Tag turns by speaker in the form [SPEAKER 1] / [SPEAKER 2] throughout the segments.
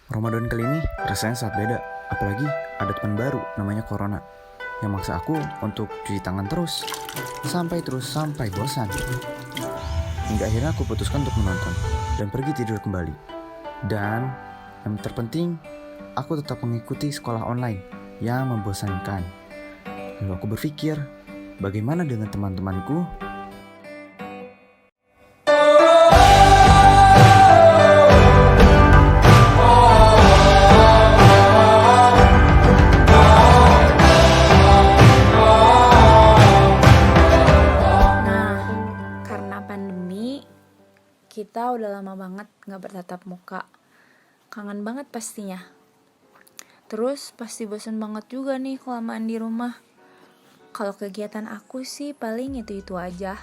[SPEAKER 1] Ramadan kali ini rasanya sangat beda, apalagi ada teman baru namanya Corona yang maksa aku untuk cuci tangan sampai bosan. Hingga akhirnya aku putuskan untuk menonton dan pergi tidur kembali. Dan yang terpenting, aku tetap mengikuti sekolah online yang membosankan. Lalu aku berpikir, bagaimana dengan teman-temanku?
[SPEAKER 2] Kita udah lama banget gak bertatap muka. Kangen banget pastinya. Terus pasti bosan banget juga nih kelamaan di rumah. Kalau kegiatan aku sih paling itu-itu aja.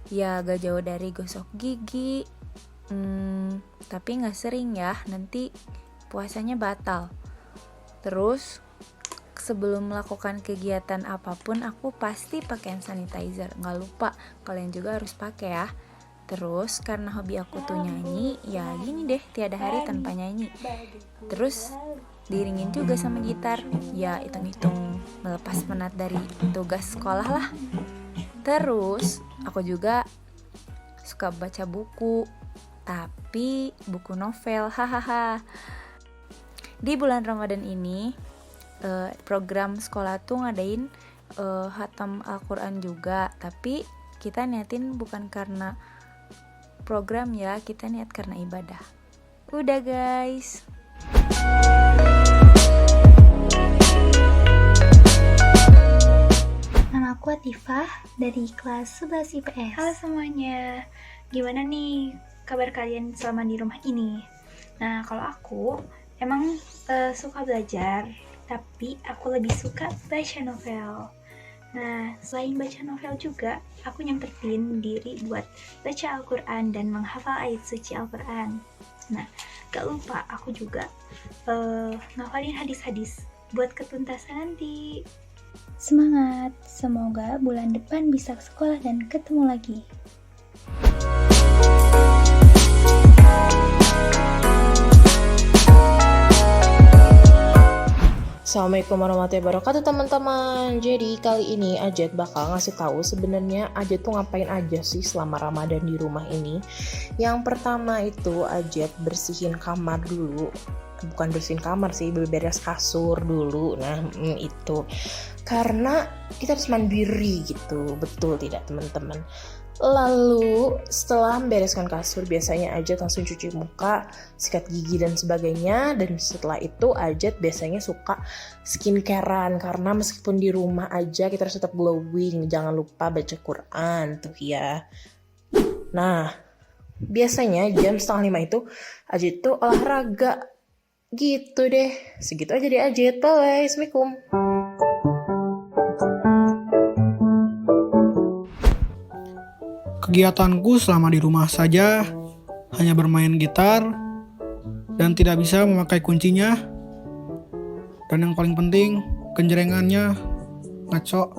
[SPEAKER 2] Ya gak jauh dari gosok gigi. Tapi gak sering ya, nanti puasanya batal. Terus sebelum melakukan kegiatan apapun aku pasti pakai hand sanitizer. Gak lupa, kalian juga harus pakai ya. Terus karena hobi aku tuh nyanyi, ya gini deh, tiada hari tanpa nyanyi. Terus diiringin juga sama gitar, ya hitung-hitung melepas penat dari tugas sekolah lah. Terus aku juga suka baca buku, tapi buku novel, hahaha. Di bulan Ramadan ini program sekolah tuh ngadain khatam Al-Quran juga, tapi kita niatin bukan karena program ya, kita niat karena ibadah. Udah guys.
[SPEAKER 3] Nama aku Atifah dari kelas 11 IPS. Halo semuanya, gimana nih kabar kalian selama di rumah ini? Nah, kalau aku emang suka belajar, tapi aku lebih suka baca novel. Nah, selain baca novel juga, aku nyempetin diri buat baca Al-Quran dan menghafal ayat suci Al-Quran. Nah, gak lupa aku juga ngafalin hadis-hadis buat ketuntasan nanti.
[SPEAKER 4] Semangat, semoga bulan depan bisa ke sekolah dan ketemu lagi.
[SPEAKER 5] Assalamualaikum warahmatullahi wabarakatuh teman-teman. Jadi kali ini Ajat bakal ngasih tahu sebenarnya Ajat tuh ngapain aja sih selama Ramadan di rumah ini. Yang pertama itu Ajat bersihin kamar dulu. Bukan bersihin kamar sih, beberes kasur dulu. Nah itu karena kita harus mandiri gitu. Betul tidak teman-teman? Lalu setelah membereskan kasur biasanya Ajat langsung cuci muka, sikat gigi dan sebagainya. Dan setelah itu Ajat biasanya suka skincarean, karena meskipun di rumah aja kita harus tetap glowing. Jangan lupa baca Quran tuh ya. Nah biasanya jam 4:30 itu Ajat tuh olahraga gitu deh. Segitu aja deh Ajat. Bye, assalamualaikum.
[SPEAKER 6] Kegiatanku selama di rumah saja hanya bermain gitar dan tidak bisa memakai kuncinya. Dan yang paling penting, genjrengannya ngaco.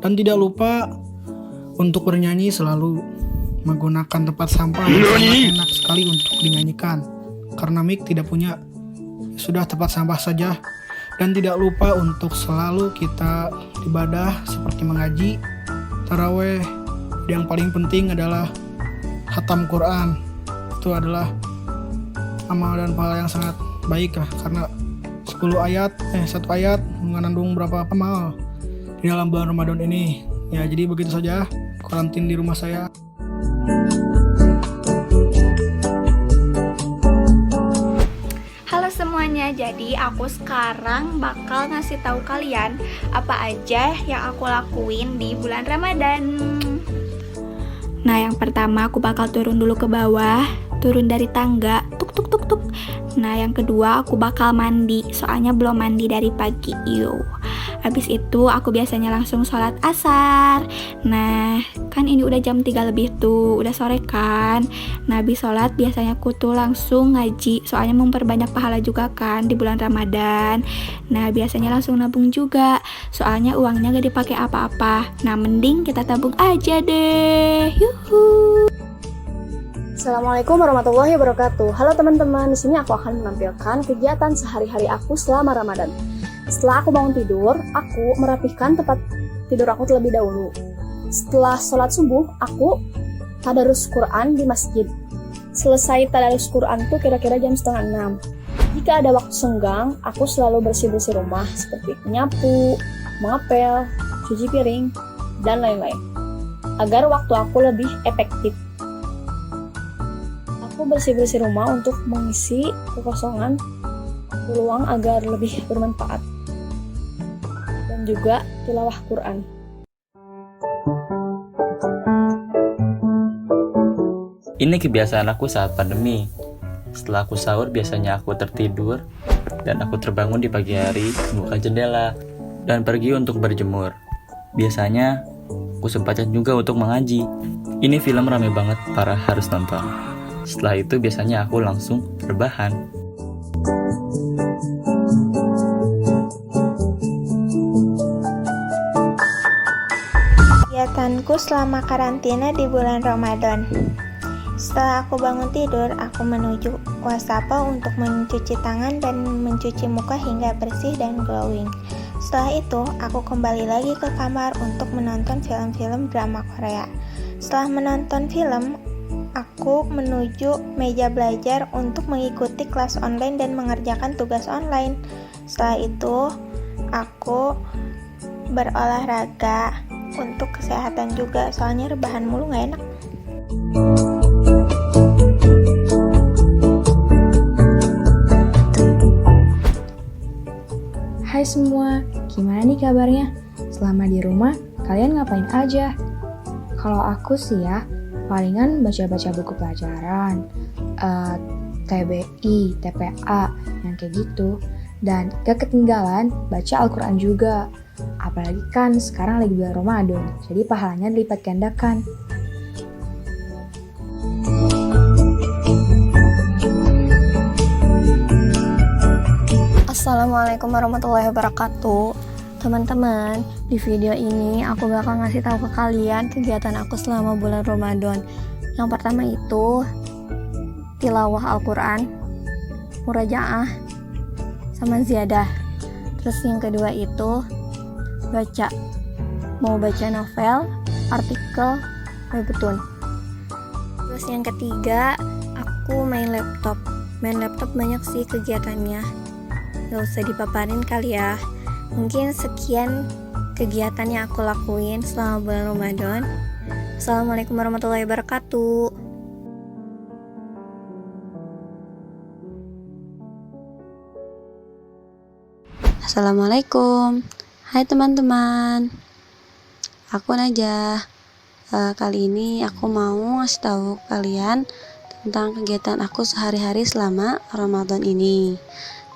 [SPEAKER 6] Dan tidak lupa untuk bernyanyi selalu menggunakan tempat sampah yang sangat enak sekali untuk dinyanyikan. Karena mic tidak punya, sudah tempat sampah saja. Dan tidak lupa untuk selalu kita ibadah seperti mengaji, taraweh. Yang paling penting adalah khatam Quran. Itu adalah amal dan pahala yang sangat baik lah, karena 1 ayat mengandung berapa amal di dalam bulan Ramadan ini. Ya, jadi begitu saja karantin di rumah saya.
[SPEAKER 3] Halo semuanya, jadi aku sekarang bakal ngasih tahu kalian apa aja yang aku lakuin di bulan Ramadan. Nah, yang pertama aku bakal turun dulu ke bawah, turun dari tangga, tuk tuk tuk tuk. Nah, yang kedua aku bakal mandi, soalnya belum mandi dari pagi. Habis itu aku biasanya langsung sholat asar. Nah, kan ini udah jam 3 lebih tuh, udah sore kan. Nah, habis sholat biasanya aku tuh langsung ngaji, soalnya memperbanyak pahala juga kan di bulan Ramadan. Nah, biasanya langsung nabung juga, soalnya uangnya gak dipakai apa-apa. Nah, mending kita tabung aja deh. Yuhu.
[SPEAKER 7] Assalamualaikum warahmatullahi wabarakatuh. Halo teman-teman, di sini aku akan menampilkan kegiatan sehari-hari aku selama Ramadan. Setelah aku bangun tidur, aku merapihkan tempat tidur aku terlebih dahulu. Setelah sholat subuh, aku tadarus Quran di masjid. Selesai tadarus Quran tuh kira-kira jam 5:30. Jika ada waktu senggang, aku selalu bersih-bersih rumah seperti menyapu, mengepel, cuci piring, dan lain-lain. Agar waktu aku lebih efektif. Aku bersih-bersih rumah untuk mengisi kekosongan ruang agar lebih bermanfaat. Dan juga tilawah Quran.
[SPEAKER 8] Ini kebiasaan aku saat pandemi. Setelah aku sahur, biasanya aku tertidur dan aku terbangun di pagi hari, membuka jendela, dan pergi untuk berjemur. Biasanya, aku sempatkan juga untuk mengaji. Ini film rame banget, para harus nonton. Setelah itu biasanya aku langsung rebahan.
[SPEAKER 9] Kegiatanku selama karantina di bulan Ramadan. Setelah aku bangun tidur, aku menuju wastafel untuk mencuci tangan dan mencuci muka hingga bersih dan glowing. Setelah itu, aku kembali lagi ke kamar untuk menonton film-film drama Korea. Setelah menonton film, aku menuju meja belajar untuk mengikuti kelas online dan mengerjakan tugas online. Setelah itu, aku berolahraga untuk kesehatan juga, soalnya rebahan mulu gak enak.
[SPEAKER 10] Hai semua, gimana nih kabarnya? Selama di rumah, kalian ngapain aja? Kalau aku sih ya, palingan baca-baca buku pelajaran, TBI, TPA, yang kayak gitu. Dan gak ketinggalan baca Al-Quran juga. Apalagi kan sekarang lagi bulan Ramadan, jadi pahalanya dilipat gandakan.
[SPEAKER 7] Assalamualaikum warahmatullahi wabarakatuh. Teman-teman, di video ini aku bakal ngasih tahu ke kalian kegiatan aku selama bulan Ramadan. Yang pertama itu tilawah Al-Quran, murajaah, sama ziyadah. Terus yang kedua itu baca. Mau baca novel, artikel, webtoon. Terus yang ketiga, aku main laptop. Main laptop banyak sih kegiatannya. Gak usah dipaparin kali ya. Mungkin sekian kegiatan yang aku lakuin selama bulan Ramadan. Assalamualaikum warahmatullahi wabarakatuh.
[SPEAKER 11] Assalamualaikum. Hai teman-teman. Aku Najah. Kali ini aku mau ngasih tahu kalian tentang kegiatan aku sehari-hari selama Ramadan ini.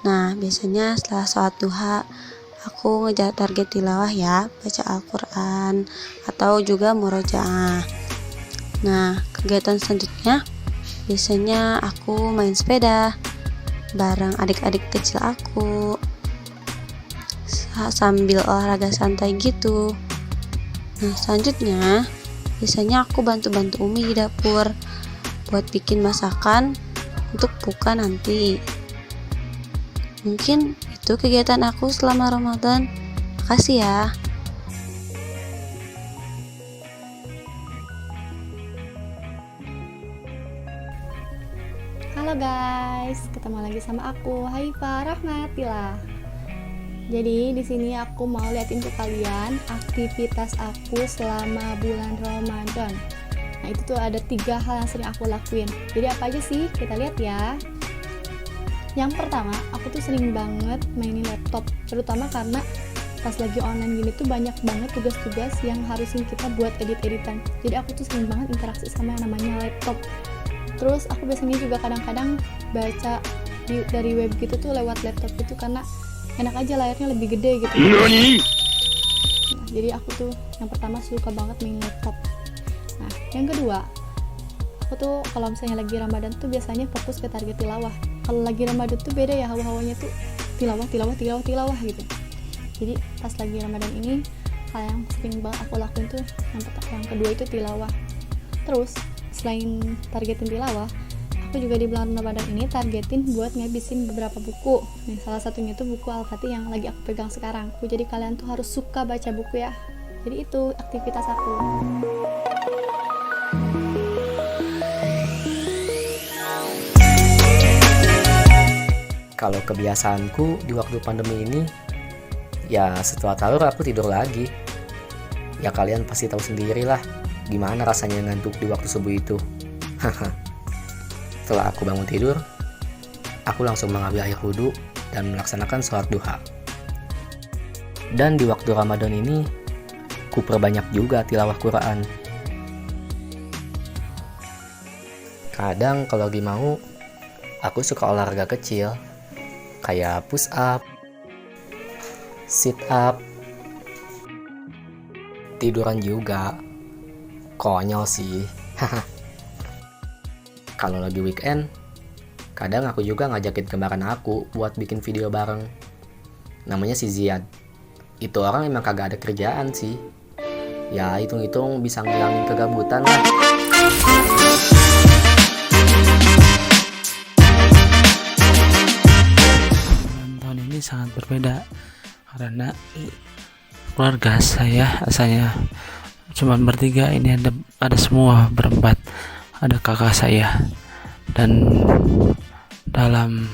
[SPEAKER 11] Nah, biasanya setelah sholat duha, aku ngejar target tilawah ya, baca Al-Quran, atau juga murojaah. Nah, kegiatan selanjutnya, biasanya aku main sepeda, bareng adik-adik kecil aku, sambil olahraga santai gitu. Nah, selanjutnya, biasanya aku bantu-bantu Umi di dapur, buat bikin masakan untuk buka nanti. Mungkin itu kegiatan aku selama Ramadan. Makasih ya.
[SPEAKER 12] Halo guys, ketemu lagi sama aku, Haifa Rahmatillah. Jadi di sini aku mau liatin ke kalian aktivitas aku selama bulan Ramadan. Nah itu tuh ada 3 hal yang sering aku lakuin. Jadi apa aja sih? Kita lihat ya. Yang pertama, aku tuh sering banget mainin laptop, terutama karena pas lagi online gini tuh banyak banget tugas-tugas yang harusin kita buat edit-editan. Jadi aku tuh sering banget interaksi sama yang namanya laptop. Terus aku biasanya juga kadang-kadang baca dari web gitu tuh lewat laptop itu karena enak aja, layarnya lebih gede gitu. Nah, jadi aku tuh yang pertama suka banget main laptop. Nah, yang kedua, aku tuh kalau misalnya lagi Ramadan tuh biasanya fokus ke target tilawah. Kalau lagi Ramadan tuh beda ya, hawa-hawanya tuh tilawah gitu. Jadi pas lagi Ramadan ini, hal yang sering banget aku lakuin tuh yang kedua itu tilawah. Terus selain targetin tilawah, aku juga di bulan Ramadan ini targetin buat ngabisin beberapa buku. Nah, salah satunya itu buku Al-Fatih yang lagi aku pegang sekarang. Jadi kalian tuh harus suka baca buku ya. Jadi itu aktivitas aku.
[SPEAKER 13] Kalau kebiasaanku di waktu pandemi ini, ya setelah sahur aku tidur lagi. Ya kalian pasti tahu sendiri lah gimana rasanya ngantuk di waktu subuh itu. Setelah aku bangun tidur, aku langsung mengambil air wudhu dan melaksanakan sholat duha. Dan di waktu Ramadan ini, ku perbanyak juga tilawah Quran. Kadang kalau lagi mau, aku suka olahraga kecil, kayak push up, sit up, tiduran juga. Konyol sih. Kalau lagi weekend, kadang aku juga ngajakin kembaran aku buat bikin video bareng. Namanya si Ziad. Itu orang emang kagak ada kerjaan sih. Ya hitung-hitung bisa ngilangin kegabutan lah.
[SPEAKER 14] Tahun ini sangat berbeda karena keluarga saya asalnya cuma bertiga, ini ada semua berempat. Ada kakak saya, dan dalam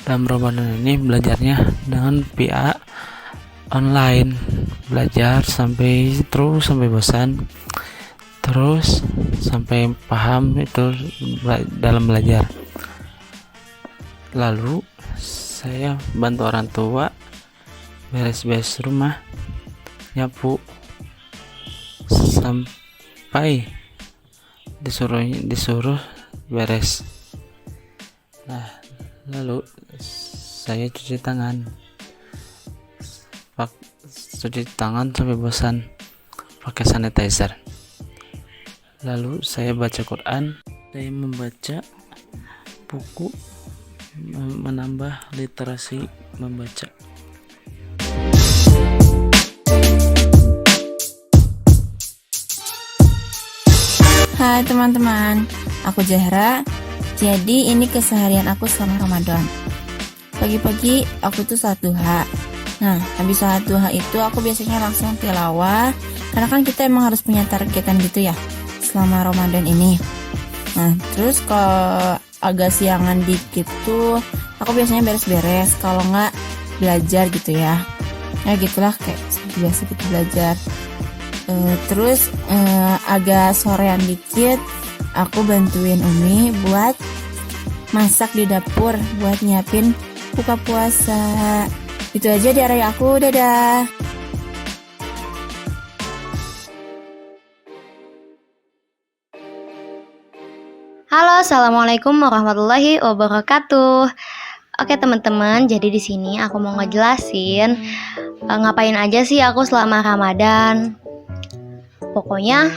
[SPEAKER 14] Ramadan ini belajarnya dengan via online, belajar sampai bosan, terus sampai paham itu dalam belajar. Lalu saya bantu orang tua beres-beres rumah, nyapu, sampai disuruh beres. Nah, lalu saya cuci tangan sampai bosan pakai sanitizer. Lalu saya baca Quran, saya membaca buku, menambah literasi membaca.
[SPEAKER 2] Hai teman-teman, aku Zahra. Jadi ini keseharian aku selama Ramadan. Pagi-pagi aku tuh sholat duha. Nah, habis sholat duha itu aku biasanya langsung tilawah, karena kan kita emang harus punya targetan gitu ya selama Ramadan ini. Nah, terus kalau agak siangan dikit tuh aku biasanya beres-beres, kalau nggak belajar gitu ya. Ya gitulah, kayak biasa gitu belajar. Terus agak sorean dikit aku bantuin Umi buat masak di dapur buat nyiapin buka puasa. Itu aja dari aku, dadah.
[SPEAKER 11] Halo, assalamualaikum warahmatullahi wabarakatuh. Oke teman-teman, jadi di sini aku mau ngejelasin ngapain aja sih aku selama Ramadan. Pokoknya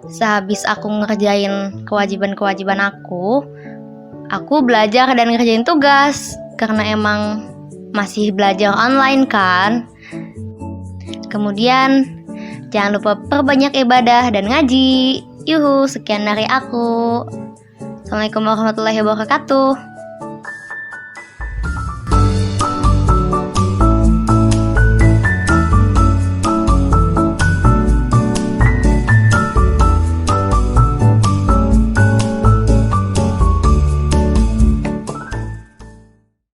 [SPEAKER 11] sehabis aku ngerjain kewajiban-kewajiban aku belajar dan ngerjain tugas karena emang masih belajar online kan. Kemudian jangan lupa perbanyak ibadah dan ngaji. Yuhu, sekian dari aku. Assalamualaikum warahmatullahi wabarakatuh.